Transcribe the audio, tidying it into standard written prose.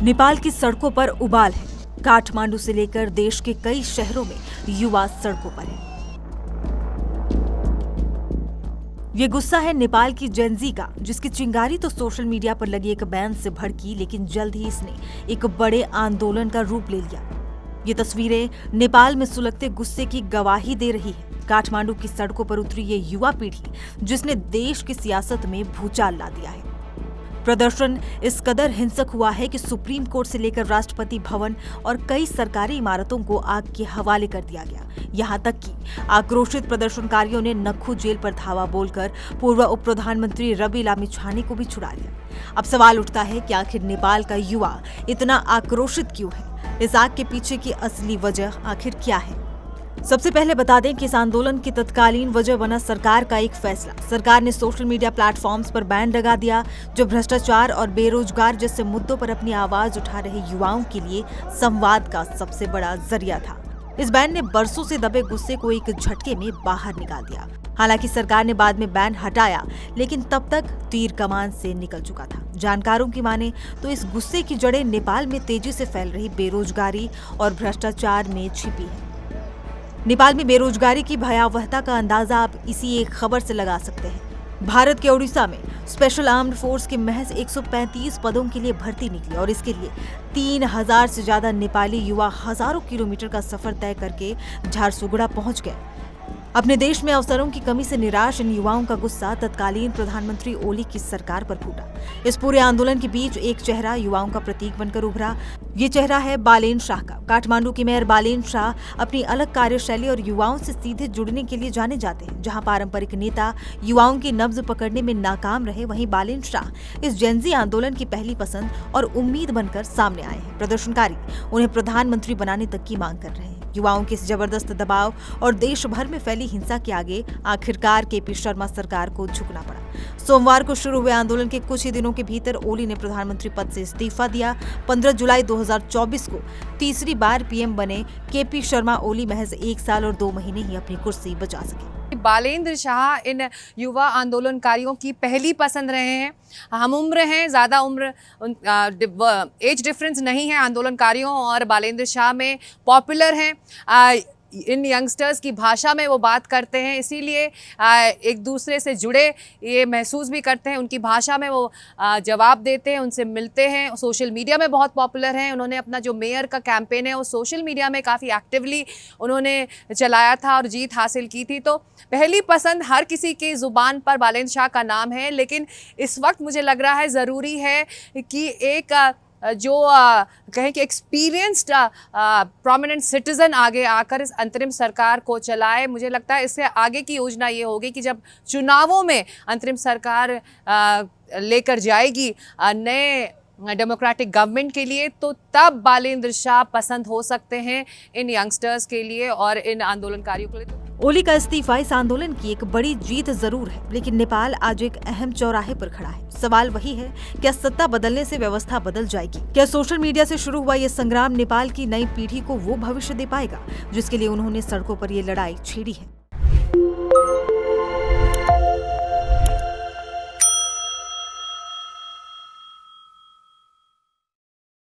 नेपाल की सड़कों पर उबाल है। काठमांडू से लेकर देश के कई शहरों में युवा सड़कों पर है। ये गुस्सा है नेपाल की जेनजी का, जिसकी चिंगारी तो सोशल मीडिया पर लगी एक बैन से भड़की, लेकिन जल्द ही इसने एक बड़े आंदोलन का रूप ले लिया। ये तस्वीरें नेपाल में सुलगते गुस्से की गवाही दे रही है। काठमांडू की सड़कों पर उतरी ये युवा पीढ़ी, जिसने देश की सियासत में भूचाल ला दिया है। प्रदर्शन इस कदर हिंसक हुआ है कि सुप्रीम कोर्ट से लेकर राष्ट्रपति भवन और कई सरकारी इमारतों को आग के हवाले कर दिया गया। यहाँ तक कि आक्रोशित प्रदर्शनकारियों ने नक्खू जेल पर धावा बोलकर पूर्व उप प्रधानमंत्री रवि लामिछाने को भी छुड़ा लिया। अब सवाल उठता है कि आखिर नेपाल का युवा इतना आक्रोशित क्यों है? इस आग के पीछे की असली वजह आखिर क्या है? सबसे पहले बता दें कि इस आंदोलन की तत्कालीन वजह बना सरकार का एक फैसला। सरकार ने सोशल मीडिया प्लेटफॉर्म्स पर बैन लगा दिया, जो भ्रष्टाचार और बेरोजगार जैसे मुद्दों पर अपनी आवाज उठा रहे युवाओं के लिए संवाद का सबसे बड़ा जरिया था। इस बैन ने बरसों से दबे गुस्से को एक झटके में बाहर निकाल दिया। हालांकि सरकार ने बाद में बैन हटाया, लेकिन तब तक तीर कमान से निकल चुका था। जानकारों की माने तो इस गुस्से की जड़ें नेपाल में तेजी से फैल रही बेरोजगारी और भ्रष्टाचार में छिपी है। नेपाल में बेरोजगारी की भयावहता का अंदाजा आप इसी एक खबर से लगा सकते हैं। भारत के ओडिशा में स्पेशल आर्म्ड फोर्स के महज 135 पदों के लिए भर्ती निकली और इसके लिए 3000 से ज्यादा नेपाली युवा हजारों किलोमीटर का सफर तय करके झारसुगुड़ा पहुंच गए। अपने देश में अवसरों की कमी से निराश इन युवाओं का गुस्सा तत्कालीन प्रधानमंत्री ओली की सरकार पर फूटा। इस पूरे आंदोलन के बीच एक चेहरा युवाओं का प्रतीक बनकर उभरा। ये चेहरा है बालेन शाह का। काठमांडू की मेयर बालेन शाह अपनी अलग कार्यशैली और युवाओं से सीधे जुड़ने के लिए जाने जाते हैं। जहां पारंपरिक नेता युवाओं की नब्ज पकड़ने में नाकाम रहे, वहीं बालेन शाह इस जेनजी आंदोलन की पहली पसंद और उम्मीद बनकर सामने आए हैं। प्रदर्शनकारी उन्हें प्रधानमंत्री बनाने तक की मांग कर रहे हैं। युवाओं के इस जबरदस्त दबाव और देश भर में फैली हिंसा के आगे आखिरकार केपी शर्मा सरकार को झुकना पड़ा। सोमवार को शुरू हुए आंदोलन के कुछ ही दिनों के भीतर ओली ने प्रधानमंत्री पद से इस्तीफा दिया। 15 जुलाई 2024 को तीसरी बार पीएम बने केपी शर्मा ओली महज 1 साल और 2 महीने ही अपनी कुर्सी बचा सके। बालेंद्र शाह इन युवा आंदोलनकारियों की पहली पसंद रहे हैं। हम उम्र हैं, ज़्यादा उम्र एज डिफरेंस नहीं है आंदोलनकारियों और बालेंद्र शाह में, पॉपुलर हैं। इन यंगस्टर्स की भाषा में वो बात करते हैं, इसीलिए एक दूसरे से जुड़े ये महसूस भी करते हैं। उनकी भाषा में वो जवाब देते हैं, उनसे मिलते हैं। सोशल मीडिया में बहुत पॉपुलर हैं। उन्होंने अपना जो मेयर का कैंपेन है वो सोशल मीडिया में काफ़ी एक्टिवली उन्होंने चलाया था और जीत हासिल की थी। तो पहली पसंद हर किसी की ज़ुबान पर बालेंद्र शाह का नाम है, लेकिन इस वक्त मुझे लग रहा है ज़रूरी है कि एक जो कहें कि एक्सपीरियंस्ड प्रोमिनेंट सिटीज़न आगे आकर इस अंतरिम सरकार को चलाए। मुझे लगता है इससे आगे की योजना ये होगी कि जब चुनावों में अंतरिम सरकार लेकर जाएगी नए डेमोक्रेटिक गवर्नमेंट के लिए, तो तब बालेंद्र शाह पसंद हो सकते हैं इन यंगस्टर्स के लिए और इन आंदोलनकारियों के लिए। ओली का इस्तीफा इस आंदोलन की एक बड़ी जीत जरूर है, लेकिन नेपाल आज एक अहम चौराहे पर खड़ा है। सवाल वही है, क्या सत्ता बदलने से व्यवस्था बदल जाएगी? क्या सोशल मीडिया से शुरू हुआ ये संग्राम नेपाल की नई पीढ़ी को वो भविष्य दे पाएगा जिसके लिए उन्होंने सड़कों पर ये लड़ाई छेड़ी है?